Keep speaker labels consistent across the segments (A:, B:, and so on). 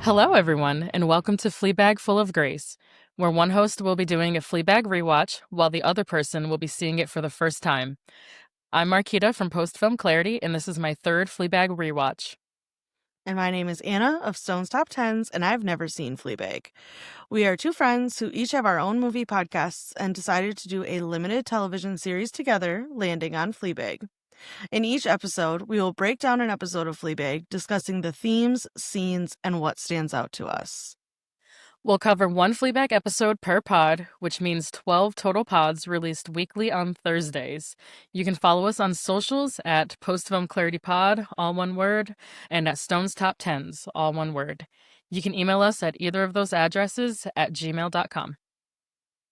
A: Hello, everyone, and welcome to Fleabag Full of Grace, where one host will be doing a Fleabag rewatch while the other person will be seeing it for the first time. I'm Mariquita from Post Film Clarity, and this is my third Fleabag rewatch.
B: And my name is Anna of Stone's Top Tens, and I've never seen Fleabag. We are two friends who each have our own movie podcasts and decided to do a limited television series together, landing on Fleabag. In each episode, we will break down an episode of Fleabag, discussing the themes, scenes, and what stands out to us.
A: We'll cover one Fleabag episode per pod, which means 12 total pods released weekly on Thursdays. You can follow us on socials at postfilmclaritypod, all one word, and at Stone's Top Tens, all one word. You can email us at either of those addresses at gmail.com.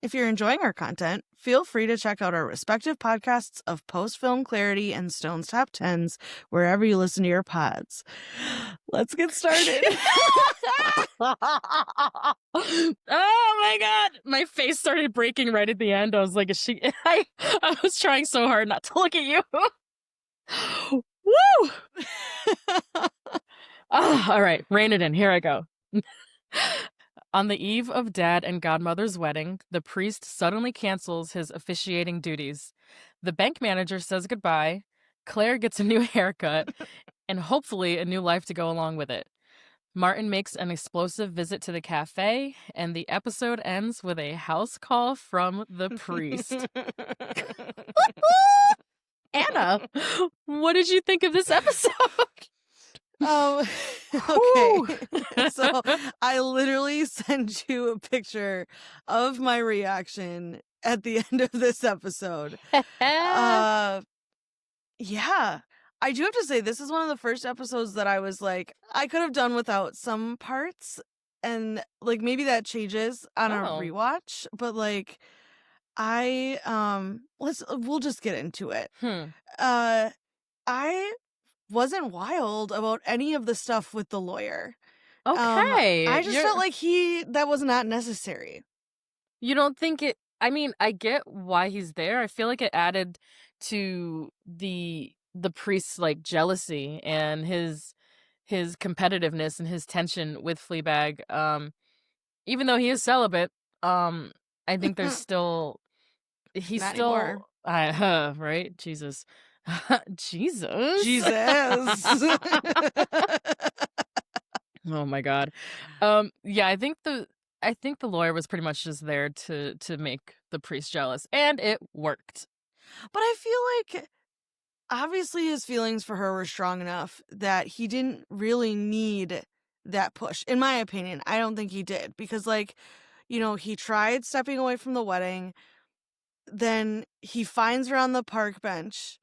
B: If you're enjoying our content, feel free to check out our respective podcasts of Post Film Clarity and Stone's Top Tens wherever you listen to your pods. Let's get started.
A: Oh my god, my face started breaking right at the end. I was like, I was trying so hard not to look at you. Woo! All right, rein it in. Here I go. On the eve of Dad and Godmother's wedding, the priest suddenly cancels his officiating duties. The bank manager says goodbye, Claire gets a new haircut, and hopefully a new life to go along with it. Martin makes an explosive visit to the cafe, and the episode ends with a house call from the priest. Anna, what did you think of this episode?
B: Okay. So I literally sent you a picture of my reaction at the end of this episode. Yeah. I do have to say, this is one of the first episodes that I was like, I could have done without some parts, and like maybe that changes on a rewatch, but like we'll just get into it. I wasn't wild about any of the stuff with the lawyer.
A: Okay.
B: I just felt like that was not necessary.
A: You don't think it? I mean, I get why he's there. I feel like it added to the priest's like jealousy and his competitiveness and his tension with Fleabag. Even though he is celibate, I think there's still he's
B: Not
A: still
B: anymore.
A: Right? Jesus. Jesus. Oh my god. Yeah, I think the lawyer was pretty much just there to make the priest jealous, and it worked.
B: But I feel like obviously his feelings for her were strong enough that he didn't really need that push. In my opinion, I don't think he did, because like, he tried stepping away from the wedding, then he finds her on the park bench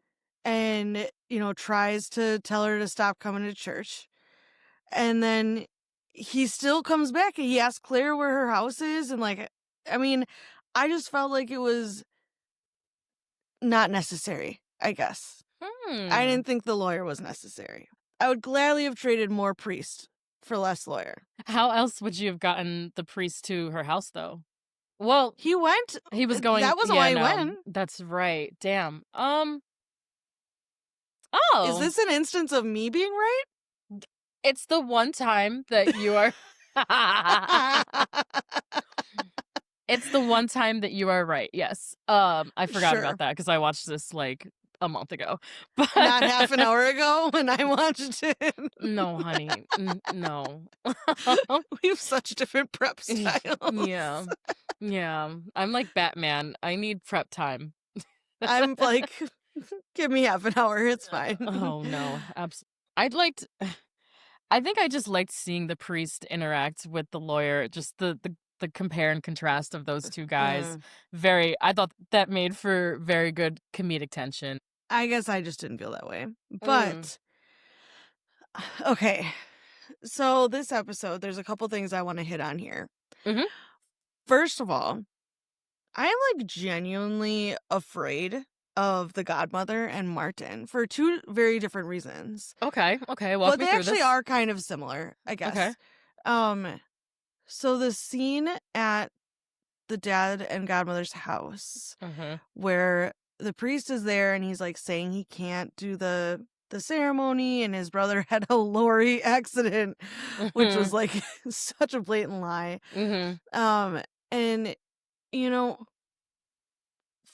B: and, tries to tell her to stop coming to church. And then he still comes back and he asks Claire where her house is. And like, I mean, I just felt like it was not necessary, I guess. I didn't think the lawyer was necessary. I would gladly have traded more priest for less lawyer.
A: How else would you have gotten the priest to her house, though? Well,
B: he went.
A: He was going.
B: That wasn't why he went.
A: That's right. Damn.
B: Is this an instance of me being right?
A: It's the one time that you are. It's the one time that you are right. Yes. I forgot about that because I watched this like a month ago.
B: But not half an hour ago when I watched it.
A: No, honey. No.
B: We have such different prep styles.
A: Yeah. I'm like Batman. I need prep time.
B: I'm like, give me half an hour. It's fine.
A: Oh, no. I think I just liked seeing the priest interact with the lawyer. Just the compare and contrast of those two guys. I thought that made for very good comedic tension.
B: I guess I just didn't feel that way. But, okay. So this episode, there's a couple things I want to hit on here. First of all, I am like genuinely afraid of the Godmother and Martin for two very different reasons.
A: Okay. Walk me through this.
B: But they actually are kind of similar, I guess.
A: Okay.
B: So the scene at the Dad and Godmother's house where the priest is there and he's like saying he can't do the the ceremony, and his brother had a lorry accident, which was
A: Mhm.
B: like such a blatant lie.
A: Mhm.
B: Um, and you know,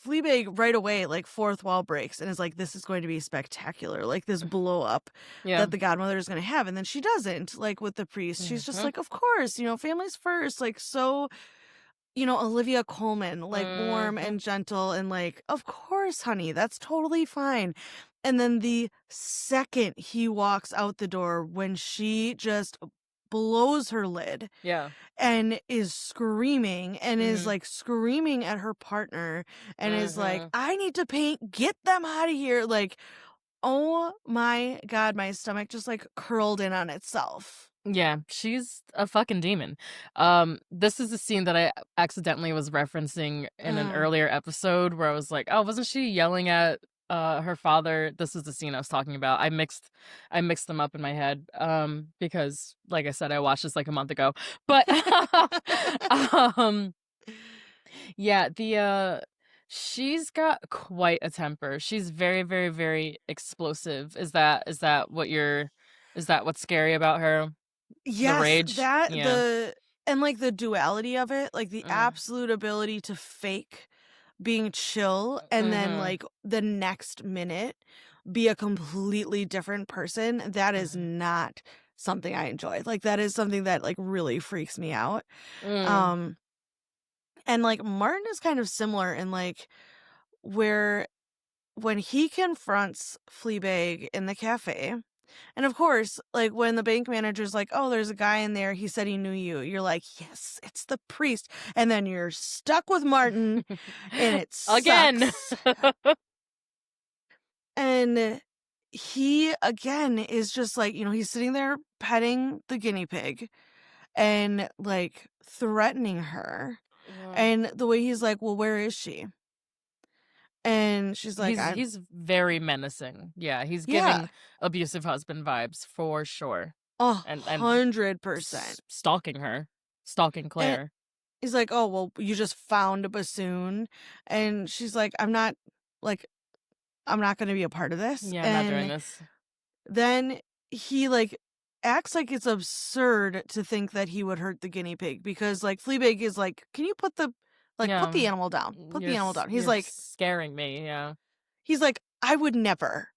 B: Fleabag right away, like, fourth wall breaks and is like, "This is going to be spectacular, like, this blow up
A: Yeah.
B: that the godmother is gonna have," and then she doesn't, like, with the priest. She's just
A: Mhm.
B: like, "Of course, family's first," like, so, Olivia Colman, like, warm
A: Mhm.
B: and gentle and like, "Of course, honey, that's totally fine." And then the second he walks out the door, when she just blows her lid
A: Yeah.
B: and is screaming and is
A: Mhm.
B: like screaming at her partner and is like,
A: Mhm.
B: "I need to paint, get them out of here." Like, oh my God, my stomach just like curled in on itself.
A: Yeah, she's a fucking demon. This is a scene that I accidentally was referencing in an
B: Mm.
A: earlier episode where I was like, "Oh, wasn't she yelling at her father?" This is the scene I was talking about. I mixed them up in my head because like I said I watched this like a month ago. But um yeah, she's got quite a temper. She's very, very, very explosive. Is that what's scary about her? The
B: Yes,
A: rage?
B: that
A: Yeah.
B: the and like the duality of it, like the
A: Mm.
B: absolute ability to fake being chill and then
A: Mhm.
B: like the next minute be a completely different person, that is
A: Mhm.
B: not something I enjoy. Like that is something that like really freaks me out.
A: Mm.
B: Um and like Martin is kind of similar in like where when he confronts Fleabag in the cafe, and of course, like when the bank manager's like, "Oh, there's a guy in there. He said he knew you." You're like, "Yes, it's the priest." And then you're stuck with Martin and it
A: Again.
B: sucks. And he again is just like, he's sitting there petting the guinea pig and like threatening her.
A: Mhm.
B: And the way he's like, "Well, where is she?" And she's like,
A: He's
B: "I
A: he's very menacing. Yeah, he's
B: yeah,
A: giving abusive husband vibes for sure.
B: a
A: And
B: 100%."
A: stalking her, stalking
B: And
A: Claire.
B: he's like, "Oh, well, you just found a bassoon." And she's like, like, I'm not going to be a part of this."
A: Yeah, I'm not doing
B: And
A: this.
B: then he like acts like it's absurd to think that he would hurt the guinea pig because like Fleabag is like, "Can you put
A: Yeah.
B: the animal down. Put the animal down."
A: You're scaring me. Yeah.
B: He's like, "I would never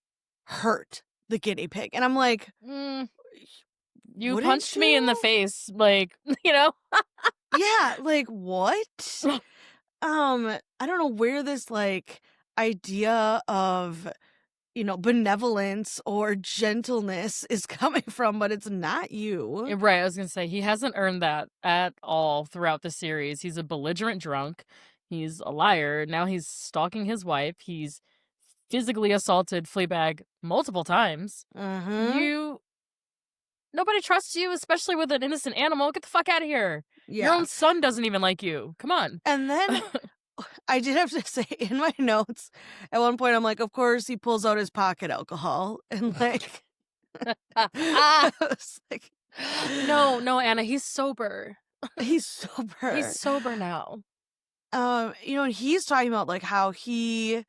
B: hurt the guinea pig." And I'm like,
A: Mm, you
B: "Wouldn't
A: punched me in the
B: you?"
A: face, like, you know?
B: Yeah, like what? I don't know where this like idea of, benevolence or gentleness is coming from, but it's not you.
A: Right, I was gonna say, he hasn't earned that at all throughout the series. He's a belligerent drunk, he's a liar, now he's stalking his wife, he's physically assaulted Fleabag multiple times.
B: Mhm.
A: You Nobody trusts you, especially with an innocent animal. Get the fuck out of here. Your
B: Yeah.
A: own son doesn't even like you. Come on.
B: And then I did have to say in my notes, at one point I'm like, "Of course he pulls out his pocket alcohol." And like
A: Ah,
B: I was like,
A: no, no, Anna, he's sober.
B: he's
A: He's
B: sober.
A: sober now.
B: And he's talking about like how he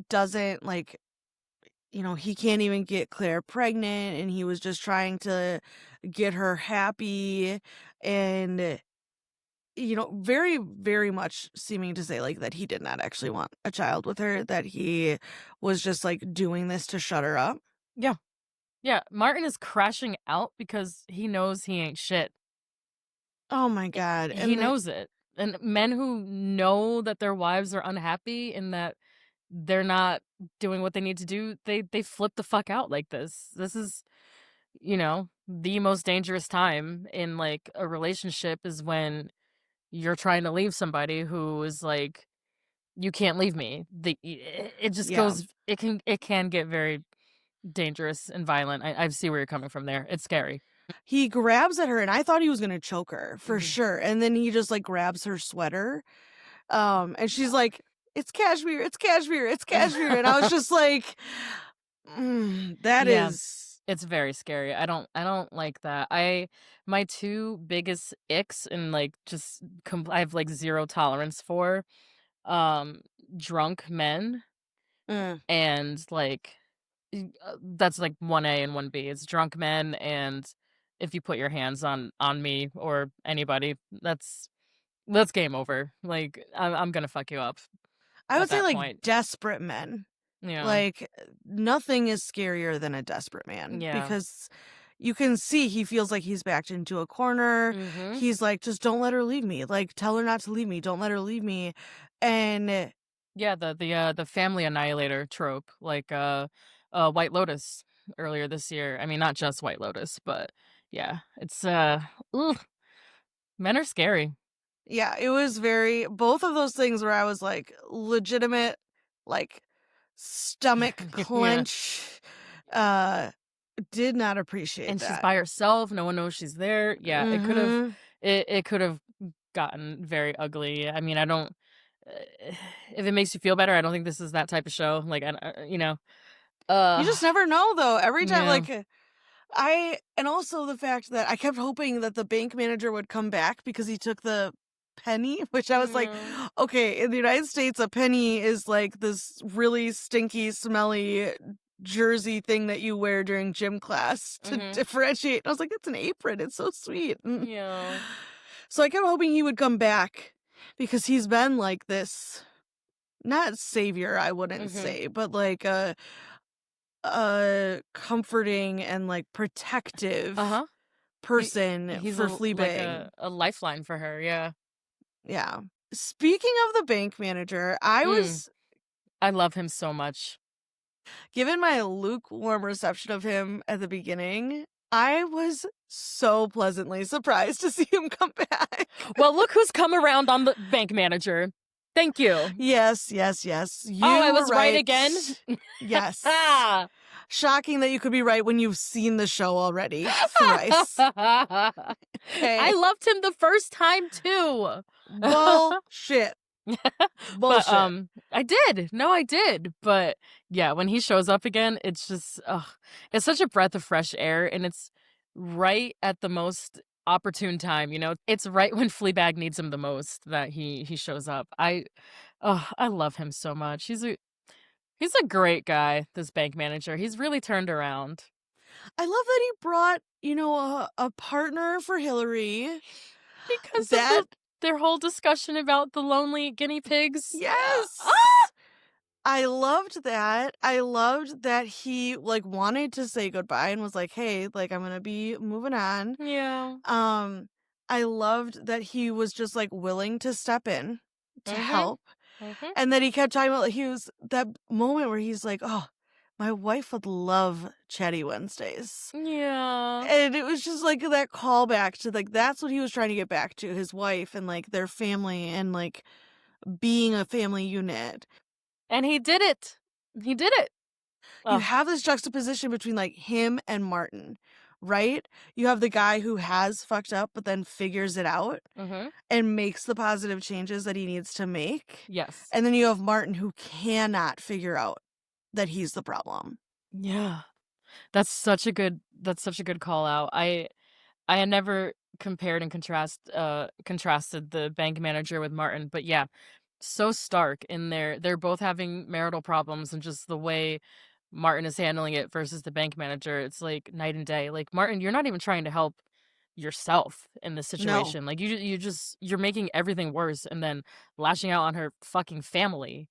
B: doesn't like, he can't even get Claire pregnant and he was just trying to get her happy and very very much seeming to say like that he did not actually want a child with her, that he was just like doing this to shut her up.
A: Yeah. Yeah, Martin is crashing out because he knows he ain't shit.
B: Oh my god.
A: He
B: And then
A: knows it. And men who know that their wives are unhappy and that they're not doing what they need to do, they flip the fuck out like this. This is, the most dangerous time in like a relationship is when you're trying to leave somebody who is like, you can't leave me. It just
B: yeah,
A: goes, it can get very dangerous and violent. I see where you're coming from there. It's scary.
B: he grabs at her and I thought he was going to choke her for
A: Mhm.
B: sure, and then he just like grabs her sweater, and she's like, "It's cashmere, it's cashmere, it's cashmere." And I was just like, that
A: Yeah,
B: is
A: it's very scary. I don't like that. My two biggest icks and like just I have like zero tolerance for um drunk men
B: mm,
A: and like that's like 1A and 1B. It's drunk men, and if you put your hands on me or anybody, that's game over. Like, I'm gonna fuck you up
B: I would
A: at
B: say
A: that
B: like
A: point.
B: desperate men.
A: Yeah.
B: Like nothing is scarier than a desperate man
A: Yeah.
B: because you can see he feels like he's backed into a corner.
A: Mhm.
B: He's like, just don't let her leave me. Like, tell her not to leave me. Don't let her leave me. And
A: Yeah, the family annihilator trope, like, White Lotus earlier this year. I mean, not just White Lotus, but yeah, it's, ooh, men are scary.
B: yeah, it was very, both of those things where I was like, legitimate, like, stomach
A: Yeah.
B: clench. Uh, did not appreciate
A: And she's
B: that.
A: by herself, no one knows she's there. Yeah,
B: Mm-hmm.
A: it could've gotten very ugly. I mean, I don't if it makes you feel better, I don't think this is that type of show. Like, you know,
B: You
A: uh,
B: just never know, though. Every time,
A: yeah.
B: like, and also the fact that I kept hoping that the bank manager would come back because he took the penny, which I was like,
A: Yeah.
B: okay, in the United States, a penny is like this really stinky, smelly jersey thing that you wear during gym class to
A: Mhm.
B: differentiate. And I was like, it's an apron. It's so sweet.
A: Yeah.
B: So I kept hoping he would come back because he's been like this, not savior, I wouldn't
A: Mhm.
B: say, but like comforting and like protective
A: Uh-huh. He
B: person
A: he's
B: for
A: like
B: Fleabag.
A: a lifeline for her, yeah.
B: Yeah. Speaking of the bank manager, I
A: Mm,
B: was
A: I love him so much.
B: given my lukewarm reception of him at the beginning. I was so pleasantly surprised to see him come back.
A: Well, look who's come around on the bank manager. Thank you.
B: Yes, yes, yes.
A: Oh, I
B: You were
A: was right
B: right.
A: again?
B: Yes.
A: Ah!
B: Shocking that you could be right when you've seen the show already thrice.
A: I
B: Okay.
A: loved him the first time too.
B: Bullshit.
A: But,
B: Bullshit.
A: I did. No, I did. But, yeah, when he shows up again, it's just, ugh, it's such a breath of fresh air, and it's right at the most opportune time, you know? It's right when Fleabag needs him the most that he shows up. I love him so much. He's a great guy, this bank manager. He's really turned around.
B: I love that he brought, a partner for Hillary.
A: Because of
B: That
A: their whole discussion about the lonely guinea pigs.
B: yes. I loved that. I loved that he like wanted to say goodbye and was like, "Hey, like I'm going to be moving on."
A: Yeah.
B: Um I loved that he was just like willing to step in to
A: Mhm.
B: help.
A: Mhm.
B: And then he kept talking about like, he was that moment where he's like, "Oh, my wife would love Chatty Wednesdays."
A: Yeah.
B: And it was just like that callback to like that's what he was trying to get back to, his wife and like their family and like being a family unit.
A: And he did it. He did it.
B: You
A: Oh.
B: have this juxtaposition between like him and Martin, right? You have the guy who has fucked up but then figures it out
A: Mhm.
B: and makes the positive changes that he needs to make.
A: Yes.
B: And then you have Martin who cannot figure out that he's the problem.
A: Yeah. That's such a good call out. I had never compared and contrasted the bank manager with Martin, but yeah, so stark in there. They're both having marital problems, and just the way Martin is handling it versus the bank manager, it's like night and day. Like, Martin, you're not even trying to help yourself in this
B: No.
A: situation. Like, you're making everything worse and then lashing out on her fucking family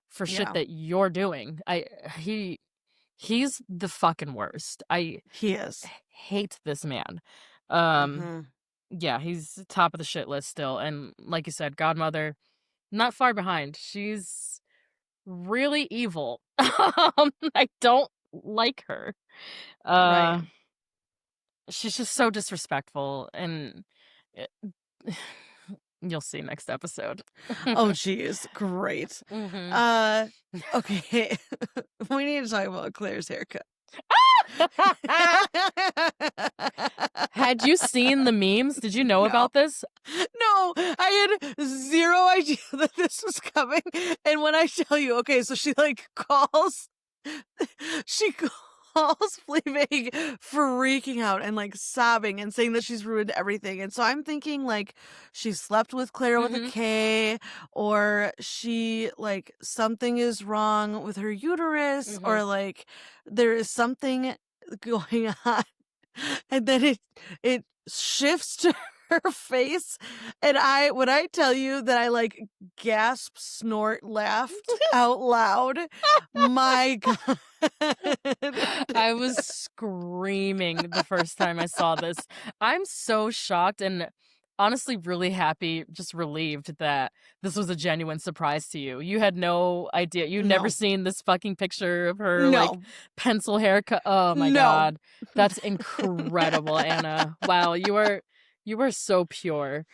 A: for shit
B: Yeah,
A: that you're doing. He's the fucking worst. I
B: he is.
A: hate this man. Um
B: Mhm.
A: yeah, he's top of the shit list still, and like you said, Godmother, not far behind. She's really evil. I don't like her.
B: Right.
A: Uh, she's just so disrespectful, and eh you'll see next episode.
B: Oh, geez. Great.
A: Mhm.
B: Uh, okay. We need to talk about Claire's haircut.
A: Had you seen the memes? Did you know
B: No.
A: about this?
B: No, I had zero idea that this was coming. And when I tell you, okay, so she like calls, she calls. calls Fleabag freaking out and, like, sobbing and saying that she's ruined everything, and so I'm thinking, like, she slept with Claire with a
A: Mhm.
B: K, or she like, something is wrong with her uterus, or,
A: Mhm.
B: like, there is something going on, and then it shifts to her face, and when I tell you that I, like, gasp, snort, laughed out loud, my god.
A: I was screaming the first time I saw this. I'm so shocked and honestly really happy, just relieved that this was a genuine surprise to you. You had no idea. You'd never
B: No.
A: seen this fucking picture of her, like,
B: No.
A: pencil haircut. Oh my
B: No.
A: god. That's incredible, Anna. Wow, you are so pure.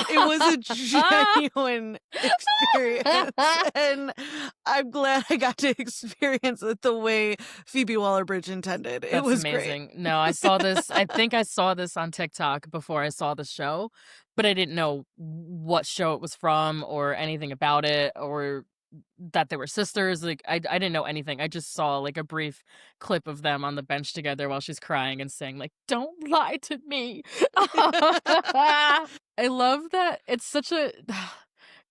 B: It was a genuine experience, and I'm glad I got to experience it the way Phoebe Waller-Bridge intended. It
A: That's
B: was great.
A: amazing. No, I saw this I think I saw this on TikTok before I saw the show, but I didn't know what show it was from or anything about it or that they were sisters. Like, I didn't know anything. I just saw, like, a brief clip of them on the bench together while she's crying and saying, like, "Don't lie to me." I love that it's such a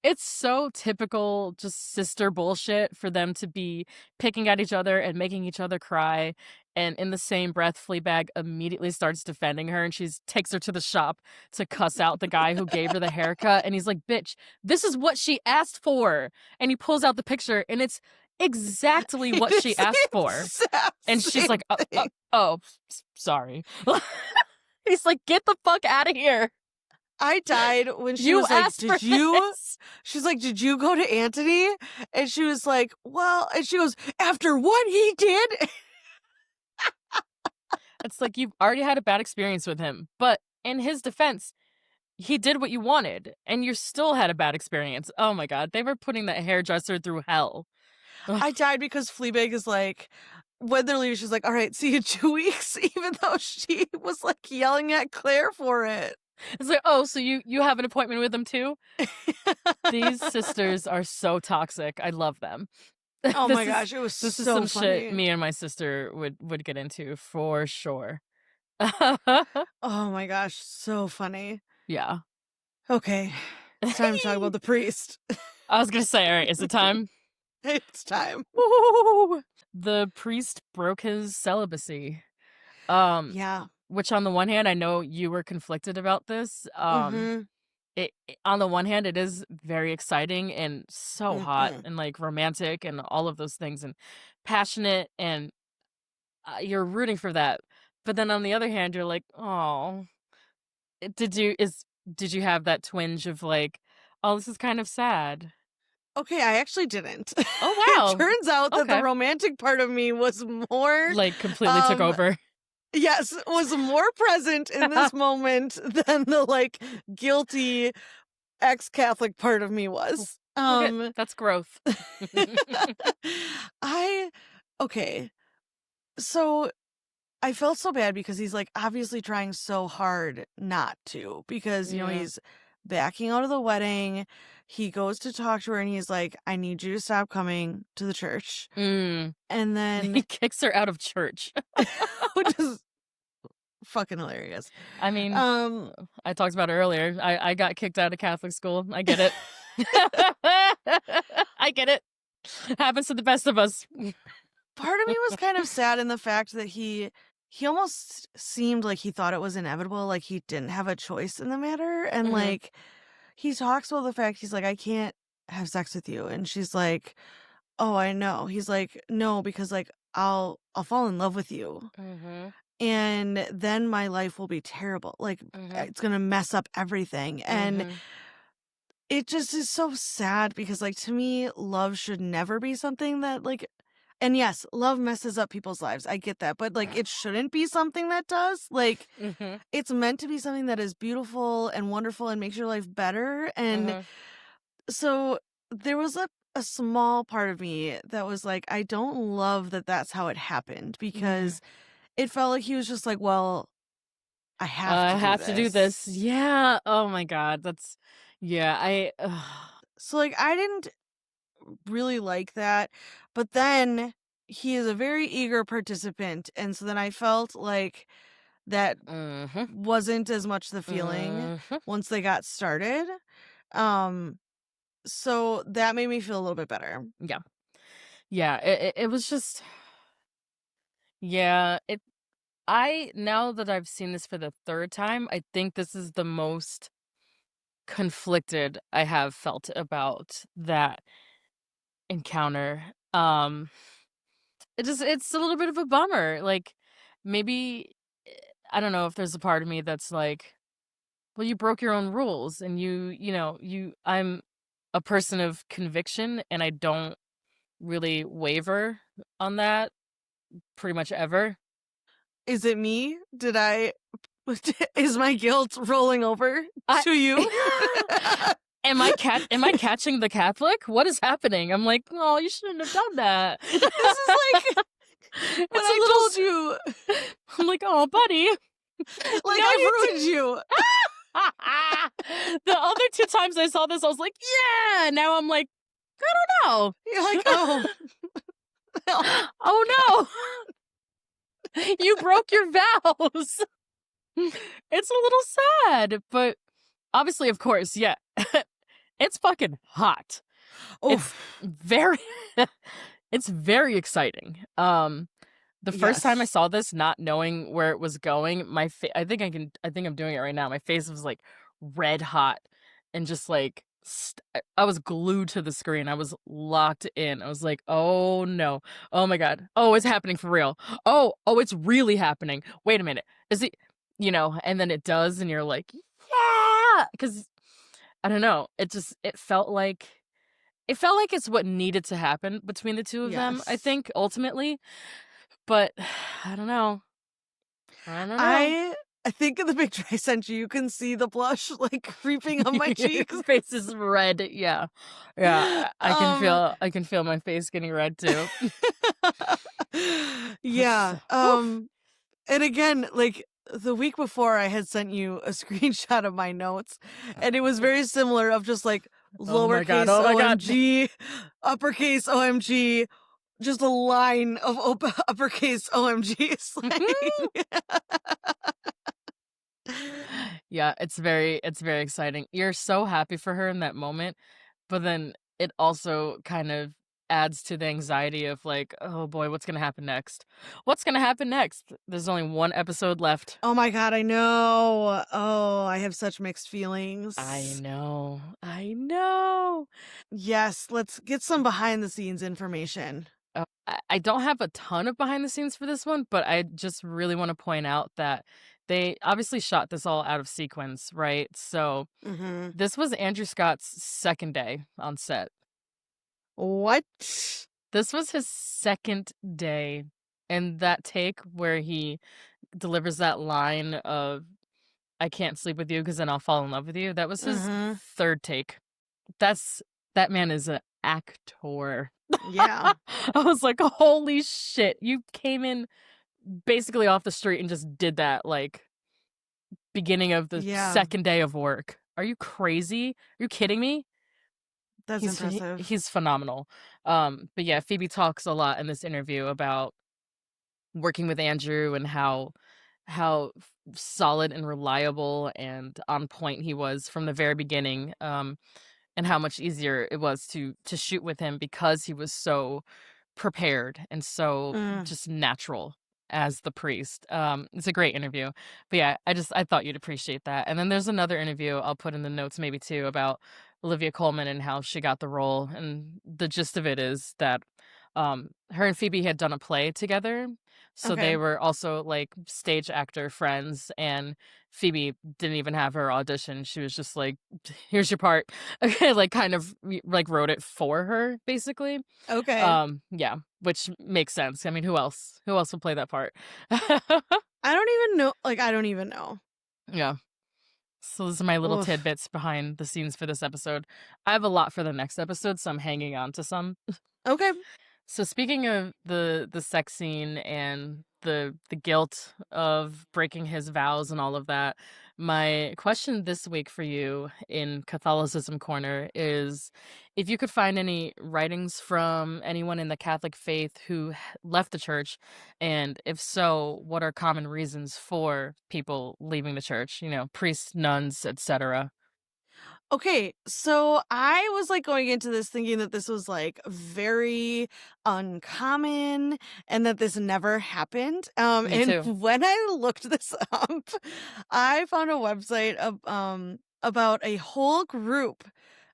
A: it's so typical just sister bullshit for them to be picking at each other and making each other cry, and in the same breath, Fleabag immediately starts defending her, and she's takes her to the shop to cuss out the guy who gave her the haircut, and he's like, "Bitch, this is what she asked for," and he pulls out the picture, and it's exactly what
B: It's
A: she asked
B: the
A: for,
B: exact
A: and she's
B: same
A: like,
B: thing.
A: oh, sorry." He's like, "Get the fuck out of here.
B: I died when she
A: You
B: was like,
A: asked for
B: "Did you?"
A: this."
B: She's like, "Did you go to Anthony?" And she was like, "Well," and she goes, "After what he did?"
A: It's like you've already had a bad experience with him, but in his defense, he did what you wanted, and you still had a bad experience. Oh my god, they were putting that hairdresser through hell. Ugh.
B: I died because Fleabag is like, when they're leaving, she's like, "All right, see you in 2 weeks," even though she was, like, yelling at Claire for it.
A: It's like, oh, so you have an appointment with him too? These sisters are so toxic. I love them.
B: Oh my
A: this is
B: gosh, it was
A: this is
B: so
A: some shit
B: funny.
A: me and my sister would get into for sure.
B: Oh my gosh, so funny.
A: Yeah.
B: Okay, it's time to talk about the priest.
A: I was gonna say, all right, is it time?
B: It's time.
A: Woo! The priest broke his celibacy. Um,
B: Yeah.
A: which on the one hand, I know you were conflicted about this.
B: Mhm.
A: On the one hand, it is very exciting and so hot
B: Mhm.
A: and like romantic and all of those things and passionate and you're rooting for that. But then on the other hand, you're like, oh, did you have that twinge of like, oh, this is kind of sad?
B: Okay, I actually didn't.
A: Oh
B: It
A: wow,
B: turns out that the
A: okay,
B: romantic part of me was more,
A: like completely took
B: um
A: over.
B: yes, was more present in this moment than the, like, guilty ex-Catholic part of me was.
A: Look at that's growth.
B: I okay, so I felt so bad because he's, like, obviously trying so hard not to because,
A: Yeah.
B: he's backing out of the wedding. He goes to talk to her and he's like, "I need you to stop coming to the church."
A: Mm.
B: And
A: He
B: then
A: kicks her out of church.
B: which is fucking hilarious.
A: I mean,
B: Um,
A: I talked about it earlier. I got kicked out of Catholic school. I get it. I get it. Happens to the best of us.
B: part of me was kind of sad in the fact that he almost seemed like he thought it was inevitable, like he didn't have a choice in the matter, and,
A: Mhm,
B: like, he talks about the fact he's like, "I can't have sex with you," and she's like, "Oh, I know." He's like, "No, because, like, I'll fall in love with you,
A: mhm,
B: and then my life will be terrible, like,
A: mhm,
B: it's gonna mess up everything," and
A: mhm,
B: it just is so sad because, like, to me, love should never be something that, like, and yes, love messes up people's lives, I get that, but, like, it shouldn't be something that does, like,
A: mhm,
B: it's meant to be something that is beautiful and wonderful and makes your life better, and
A: mhm,
B: so there was a small part of me that was like, I don't love that that's how it happened
A: mhm.
B: because it felt like he was just like, "Well, I have
A: I
B: to do
A: have to do
B: this."
A: this. Yeah. Oh my god. That's yeah.
B: So, like, I didn't really like that, but then he is a very eager participant, and so then I felt like that
A: Mhm.
B: wasn't as much the feeling
A: Mhm.
B: once they got started. Um, so that made me feel a little bit better.
A: Yeah. Yeah, it was just yeah, I now that I've seen this for the 3rd time, I think this is the most conflicted I have felt about that encounter. It's a little bit of a bummer. Like maybe eh, I don't know if there's a part of me that's like, well, you broke your own rules and I'm a person of conviction and I don't really waver on that pretty much ever.
B: Is it me? Did I is my guilt rolling over
A: I
B: to you?
A: am I catching the Catholic? What is happening? I'm like, "Oh, you shouldn't have done that."
B: This is like when
A: It's a
B: I
A: little
B: told
A: s
B: you,
A: I'm like, "Oh, buddy."
B: like,
A: No,
B: I've
A: you
B: ruined
A: didn't.
B: you.
A: The other 2 times I saw this, I was like, "Yeah." Now I'm like, "I don't
B: You're like,
A: know."
B: "Oh, oh my god."
A: Oh, no. You broke your vows. It's a little sad, but obviously, of course, yeah. It's fucking hot. It's
B: Oof.
A: very it's very exciting. The first time I
B: Yes.
A: saw this, not knowing where it was going, I think I'm doing it right now. My face was like red hot and just like I was glued to the screen. I was locked in. I was like, "Oh no. Oh my god. Oh, it's happening for real. Oh, it's really happening. Wait a minute. Is it and then it does and you're like, "Yeah!" Cuz I don't know. It felt like it's what needed to happen between the 2 of them, I
B: Yes.
A: think, ultimately, but I don't know. I don't know.
B: I I think in the picture I sent you, you can see the blush, like, creeping on my
A: Your
B: cheeks.
A: face is red, yeah. Yeah,
B: Um
A: I can feel my face getting red too. It's
B: Yeah,
A: whew.
B: and again, like, the week before, I had sent you a screenshot of my notes, and it was very similar of just, like,
A: Oh my god,
B: lowercase
A: oh my god.
B: OMG, uppercase OMG, just a line of uppercase OMGs, like
A: Yeah, it's very exciting. You're so happy for her in that moment, but then it also kind of adds to the anxiety of like, "Oh boy, what's gonna happen next? What's gonna happen next?" There's only 1 episode left.
B: Oh my god, I know. Oh, I have such mixed
A: I
B: feelings.
A: know. I know.
B: Yes, let's get some behind the scenes information.
A: I don't have a ton of behind the scenes for this one, but I just really want to point out that they obviously shot this all out of sequence, right? So
B: Mhm.
A: this was Andrew Scott's second day on set.
B: What?
A: This was his second day. And that take where he delivers that line of, I can't sleep with you because then I'll fall in love with you, that was his
B: Mhm.
A: third take. That's that man is an actor.
B: Yeah.
A: I was like, "Holy shit, you came in basically off the street and just did that, like, beginning of the
B: Yeah.
A: second day of work. Are you crazy? Are you kidding me?"
B: That's impressive.
A: He's phenomenal. But yeah, Phoebe talks a lot in this interview about working with Andrew and how solid and reliable and on point he was from the very beginning, and how much easier it was to shoot with him because he was so prepared and so
B: Mm,
A: just natural as the priest. It's a great interview. But yeah, I thought you'd appreciate that. And then there's another interview I'll put in the notes maybe too about Olivia Colman and how she got the role. And the gist of it is that her and Phoebe had done a play together. So
B: okay.
A: they were also like stage actor friends and Phoebe didn't even have her audition. She was just like, here's your part. Okay, like kind of like wrote it for her basically.
B: Okay.
A: Yeah, which makes sense. I mean, who else? Who else would play that part?
B: I don't even know, like, I don't even know.
A: Yeah. So those are my little
B: Oof.
A: tidbits behind the scenes for this episode. I have a lot for the next episode, so I'm hanging on to some.
B: Okay.
A: So speaking of the sex scene and the guilt of breaking his vows and all of that, my question this week for you in Catholicism Corner is if you could find any writings from anyone in the Catholic faith who left the church, and if so, what are common reasons for people leaving the church? You know, priests, nuns, etc.
B: Okay, so I was like going into this thinking that this was like very uncommon and that this never happened.
A: Me
B: And
A: too.
B: when I looked this up, I found a website about a whole group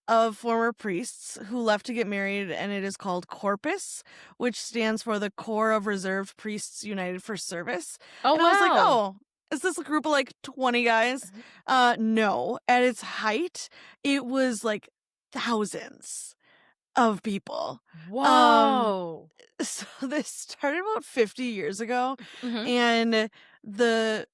B: of former priests who left to get married, and it is called Corpus, which stands for the Corps of Reserved Priests United for Service.
A: Oh
B: And I was like,
A: wow.
B: oh, is this a group of like 20 guys? No. At its height, it was like thousands of people. Um,
A: Whoa.
B: so this started about 50 years ago,
A: Hmm.
B: and the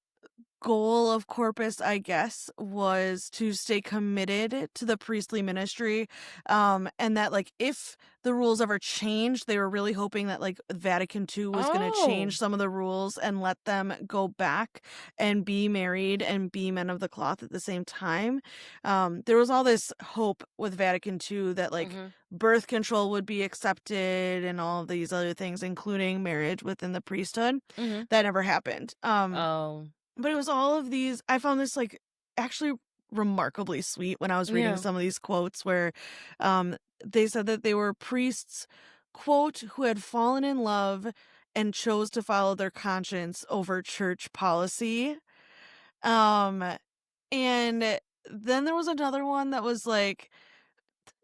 B: goal of Corpus, I guess, was to stay committed to the priestly ministry. And that like if the rules ever changed, they were really hoping that like Vatican II was gonna
A: Oh.
B: change some of the rules and let them go back and be married and be men of the cloth at the same time. There was all this hope with Vatican II that like
A: Hmm.
B: birth control would be accepted and all of these other things, including marriage within the priesthood.
A: Hmm.
B: That never happened.
A: Oh.
B: But it was all of these I found this, like, actually remarkably sweet when I was reading
A: Yeah.
B: some of these quotes where, they said that they were priests, quote, "who had fallen in love and chose to follow their conscience over church policy." Um, and then there was another one that was like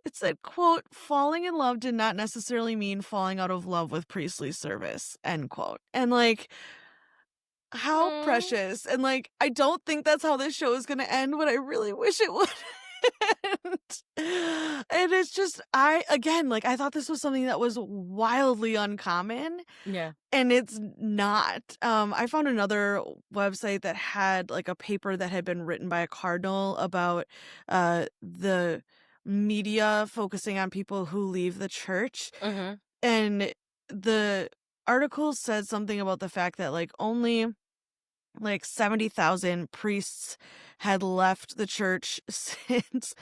B: it said, quote, "falling in love did not necessarily mean falling out of love with priestly service," end quote. And, like, how
A: Mm.
B: precious, and, like, I don't think that's how this show is gonna end, but I really wish it would. And it's just again, like, I thought this was something that was wildly uncommon,
A: Yeah.
B: and it's not. I found another website that had, like, a paper that had been written by a cardinal about, the media focusing on people who leave the church,
A: Mhm.
B: and the article said something about the fact that, like, only like 70,000 priests had left the church since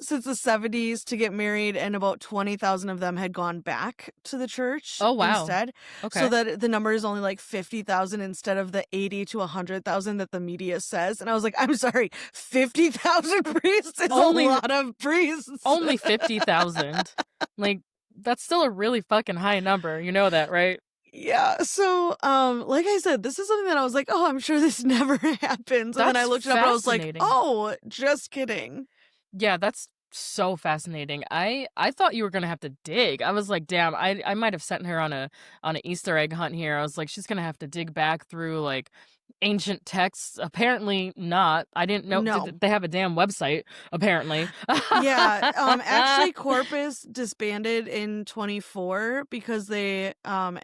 B: the 70s to get married, and about 20,000 of them had gone back to the church
A: Oh, wow.
B: instead. So
A: Okay.
B: that the number is only like 50,000 instead of the 80 to 100,000 that the media says. And I was like, I'm sorry, 50,000 priests is a
A: Only
B: lot of priests.
A: only 50,000. Like, that's still a really fucking high number, you know that, right?
B: Yeah, so, like I said, this is something that I was like, "Oh, I'm sure this never happens," and then I
A: That's
B: looked it up and I was like,
A: fascinating.
B: "Oh, just kidding."
A: Yeah, that's so fascinating. I thought you were gonna have to dig. I was like, "Damn, I might have sent her on a Easter egg hunt here." I was like, "She's gonna have to dig back through, like, ancient texts." Apparently not. I didn't know
B: No.
A: they have a damn website, apparently.
B: Yeah, actually, Corpus disbanded in 24 because they,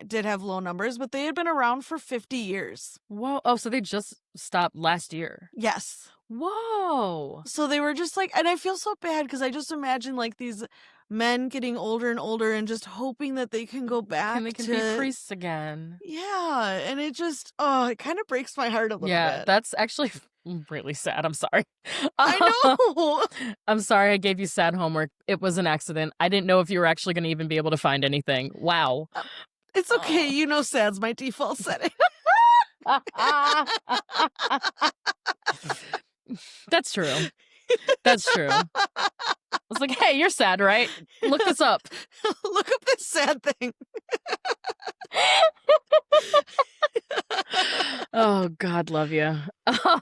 B: did have low numbers, but they had been around for 50 years.
A: Whoa. Oh, so they just stopped last year.
B: Yes.
A: Whoa.
B: So they were just like and I feel so bad because I just imagine, like, these men getting older and older and just hoping that they can go
A: They
B: back
A: can be
B: to
A: priests again.
B: yeah, and it just oh, it kinda breaks my heart a little
A: Yeah,
B: bit.
A: that's actually really sad. I'm sorry.
B: I know!
A: I'm sorry I gave you sad homework. It was an accident. I didn't know if you were actually gonna even be able to find anything. Wow.
B: Uh, it's okay,
A: Oh.
B: you know sad's my default setting.
A: That's true. That's true. I was like, "Hey, you're sad, right? Look this up."
B: Look up this sad thing.
A: Oh, God love you.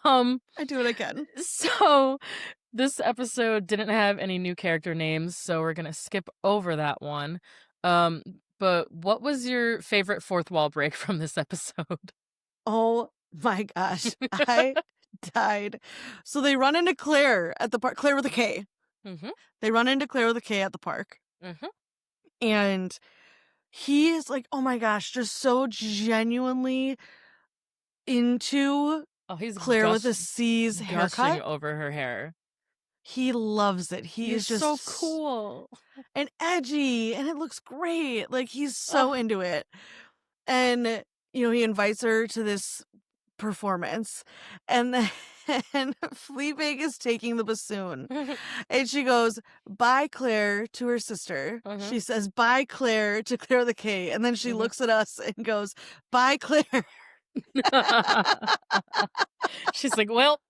A: Um,
B: I do what I can.
A: so this episode didn't have any new character names, so we're gonna skip over that one. Um, but what was your favorite fourth wall break from this episode?
B: Oh my gosh, I died. So they run into Claire at the park Claire with a K.
A: Mhm,
B: They run into Claire with a K at the park,
A: mhm.
B: and he is like, oh my gosh, just so genuinely into
A: Oh, he's
B: Claire with a C's
A: gushing
B: haircut.
A: over her hair.
B: He loves it. He
A: You're
B: is
A: so
B: just
A: cool.
B: and edgy, and it looks great. Like, he's so
A: Oh.
B: into it. And, he invites her to this performance, and then Fleabag is taking the bassoon, and she goes, "Bye, Claire," to her sister. She says, "Bye, Claire," to Claire the K, and then she looks at us and goes, "Bye, Claire."
A: She's like, well,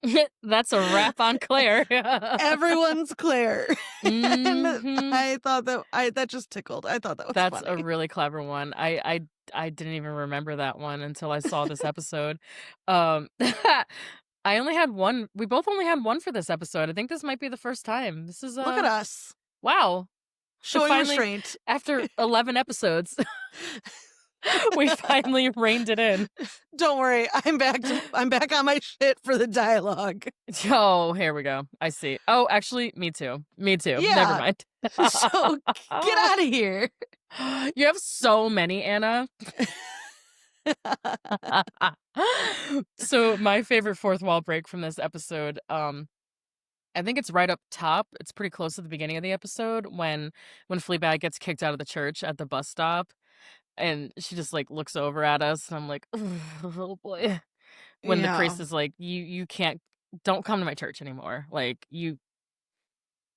A: that's a wrap on Claire.
B: Everyone's Claire. And
A: Mhm.
B: I thought that just tickled. I thought that was
A: That's a
B: funny.
A: really clever one. I didn't even remember that one until I saw this episode. Um, I only had one. We both only had one for this episode. I think this might be the first time. This is
B: Look at us
A: wow. We
B: showing
A: finally,
B: restraint.
A: after 11 episodes, we finally reined it in.
B: Don't worry, I'm back on my shit for the dialogue.
A: Oh, here we go. I see. Oh, actually, me too. Me too. Never
B: Yeah.
A: mind.
B: So get out of here.
A: You have so many, Anna. So my favorite fourth wall break from this episode, I think it's right up top. It's pretty close to the beginning of the episode when Fleabag gets kicked out of the church at the bus stop, and she just like looks over at us, and I'm like, oh boy. When the
B: Yeah.
A: priest is like, you can't, don't come to my church anymore. Like you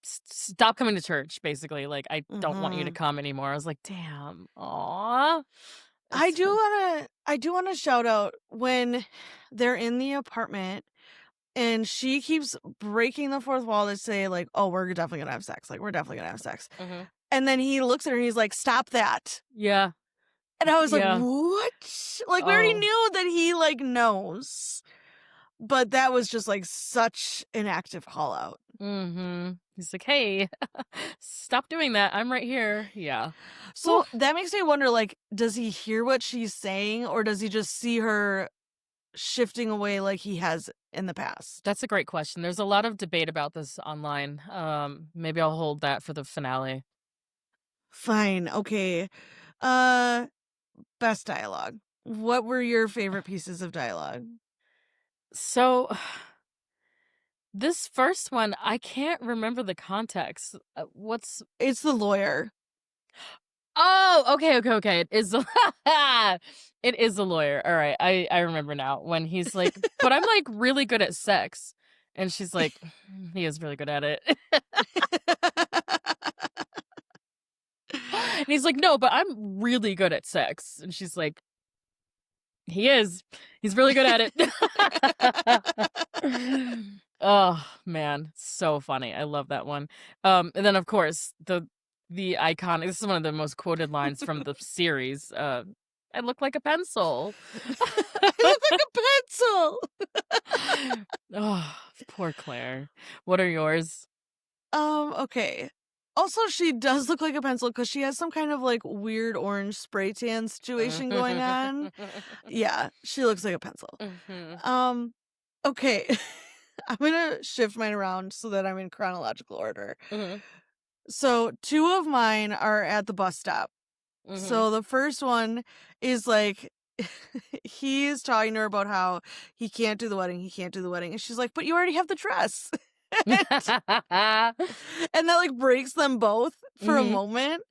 A: stop coming to church, basically. Like I don't want you to
B: Mhm.
A: come anymore. I was like, damn, aw.
B: I
A: It's
B: do wanna shout out when they're in the apartment and she keeps breaking the fourth wall to say, like, "Oh, we're definitely gonna have sex. Like, we're definitely gonna have sex."
A: Mhm.
B: And then he looks at her and he's like, "Stop that."
A: Yeah,
B: And I was like,
A: yeah.
B: "What?" Like, we already
A: Oh.
B: knew that he, like, knows. But that was just, like, such an active call out.
A: Mhm. He's like, "Hey, stop doing that. I'm right here." Yeah.
B: So
A: Whew.
B: that makes me wonder, like, does he hear what she's saying, or does he just see her shifting away like he has in the past?
A: That's a great question. There's a lot of debate about this online. Maybe I'll hold that for the finale.
B: Fine, okay. Uh, Best dialogue. What were your favorite pieces of dialogue?
A: So, this first one, I can't remember the context. What's
B: It's the lawyer.
A: Oh, okay. It is the it is the lawyer. All right. I remember now when he's like, "But I'm like really good at sex." And she's like, "He is really good at it." And he's like, "No, but I'm really good at sex." And she's like, "He is. He's really good at it." Oh, man, so funny. I love that one. And then of course, the iconic, this is one of the most quoted lines from the series. "I look like a pencil."
B: I look like a pencil.
A: Oh, poor Claire. What are yours?
B: Okay. Also, she does look like a pencil because she has some kind of like weird orange spray tan situation going on. Yeah, she looks like a pencil.
A: Mhm.
B: Um, okay. I'm gonna shift mine around so that I'm in chronological order.
A: Mhm.
B: So, two of mine are at the bus stop.
A: Mhm.
B: So, the first one is like, he's talking to her about how he can't do the wedding, he can't do the wedding. And she's like, "But you already have the dress." And that like breaks them both for a
A: Mhm.
B: moment.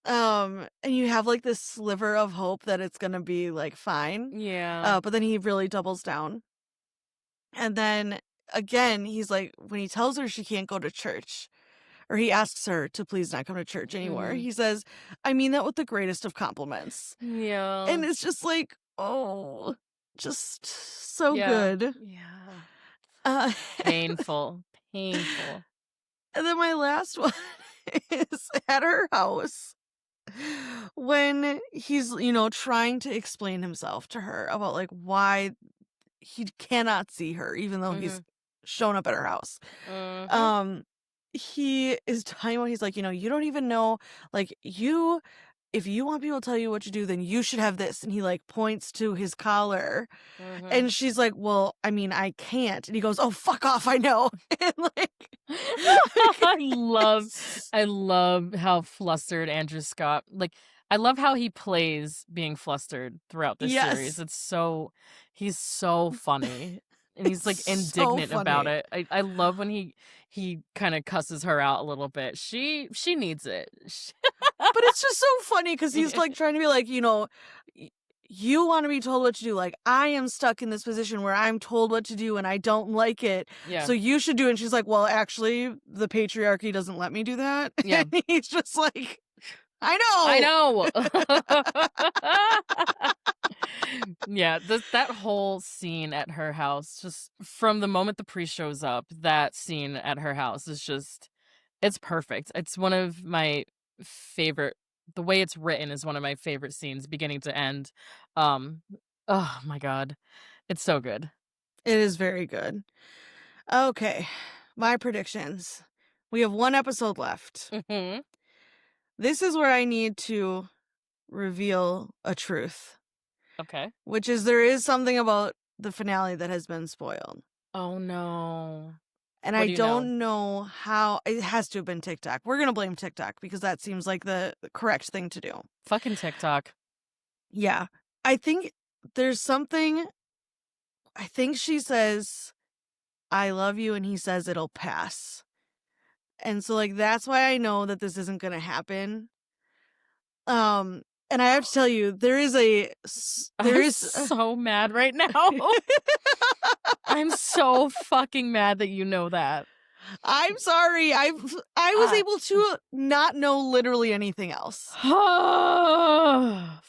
B: And you have like this sliver of hope that it's gonna be like fine.
A: Yeah.
B: But then he really doubles down. And then again, he's like, when he tells her she can't go to church, or he asks her to please not come to church anymore,
A: Mhm.
B: he says, "I mean that with the greatest of compliments."
A: Yeah.
B: And it's just like, oh, just so
A: Yeah.
B: good.
A: Yeah.
B: Uh,
A: Painful. Painful.
B: and then my last one is at her house when he's, trying to explain himself to her about like why he cannot see her, even though he's
A: Mhm.
B: shown up at her house.
A: Mhm.
B: Um, he is talking about, he's like, you don't even know, like, if you want people to tell you what to do, then you should have this. And he like points to his collar.
A: Mhm.
B: And she's like, "Well, I mean, I can't." And he goes, "Oh, fuck off, I know." And like,
A: I love I love how flustered Andrew Scott, like, I love how he plays being flustered throughout this series.
B: yes.
A: It's so he's so funny. and he's like
B: It's so
A: indignant about
B: funny.
A: it. I love when he kind of cusses her out a little bit. She needs it.
B: But it's just so funny because he's like trying to be like, you want to be told what to do. Like, I am stuck in this position where I'm told what to do and I don't like it.
A: Yeah.
B: So you should do it. And she's like, well, actually, the patriarchy doesn't let me do that.
A: Yeah.
B: And he's just like, I know.
A: Yeah, that whole scene at her house, just from the moment the priest shows up, that scene at her house is just, it's perfect. It's one of my favorite, the way it's written is one of my favorite scenes, beginning to end. Um, oh my God. It's so good.
B: It is very good. Okay. My predictions. We have one episode left.
A: Mm-hmm.
B: This is where I need to reveal a truth,
A: Okay.
B: which is there is something about the finale that has been spoiled.
A: Oh no.
B: And
A: What
B: I
A: do you know?
B: don't know how. It has to have been TikTok. We're going to blame TikTok because that seems like the correct thing to do.
A: Fucking TikTok.
B: Yeah. I think there's something. I think she says, I love you, and he says it'll pass. And so, like, that's why I know that this isn't going to happen. And I have to tell you,
A: I'm so mad right now. I'm so fucking mad that you know that.
B: I'm sorry. I was able to not know literally anything else.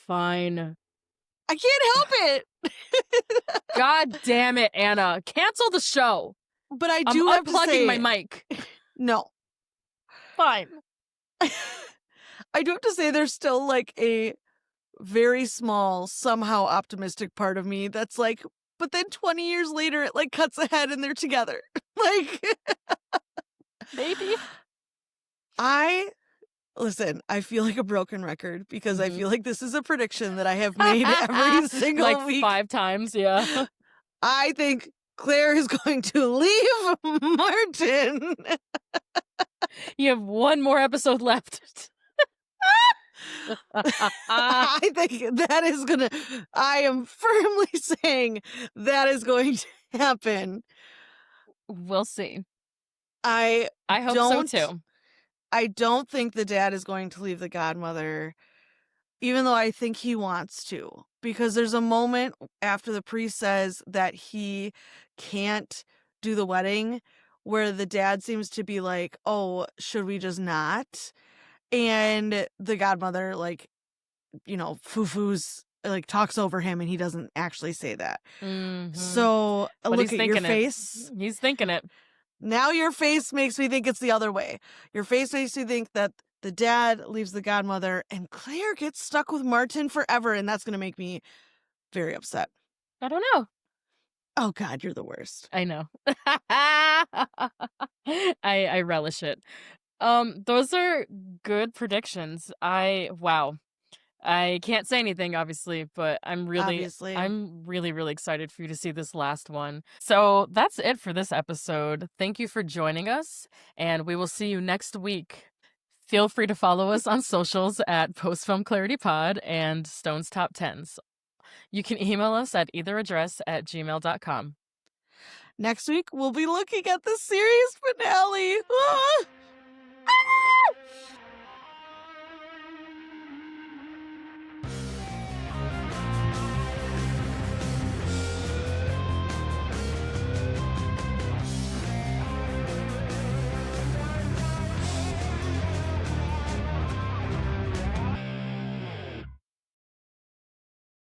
A: Fine.
B: I can't help it.
A: God damn it, Anna. Cancel the show.
B: But I
A: I'm
B: do have to
A: unplugging
B: say,
A: my mic.
B: no.
A: Fine.
B: I do have to say there's still like a very small, somehow optimistic part of me that's like, but then 20 years later it like cuts ahead and they're together. Like,
A: Maybe.
B: Listen, I feel like a broken record because I
A: Mhm.
B: feel like this is a prediction that I have made every single
A: like
B: week.
A: 5 times, yeah.
B: I think Claire is going to leave Martin.
A: You have one more episode left.
B: I think that is gonna, I am firmly saying that is going to happen.
A: We'll see.
B: I
A: hope so too.
B: I don't think the dad is going to leave the godmother, even though I think he wants to. Because there's a moment after the priest says that he can't do the wedding where the dad seems to be like, oh, should we just not? And the godmother, like, foo-foos, like, talks over him and he doesn't actually say that.
A: Mhm.
B: So
A: But
B: look
A: he's
B: at your
A: thinking it.
B: face.
A: He's thinking it.
B: Now your face makes me think it's the other way. Your face makes me think that the dad leaves the godmother and Claire gets stuck with Martin forever, and that's going to make me very upset.
A: I don't know.
B: Oh, God, you're the worst.
A: I know. I relish it. Those are good predictions. Wow. I can't say anything, obviously, but
B: Obviously.
A: I'm really, really excited for you to see this last one. So that's it for this episode. Thank you for joining us, and we will see you next week. Feel free to follow us on socials at postfilmclaritypod and Stone's Top Tens. You can email us at either address at gmail.com.
B: Next week, we'll be looking at the series finale. Ah!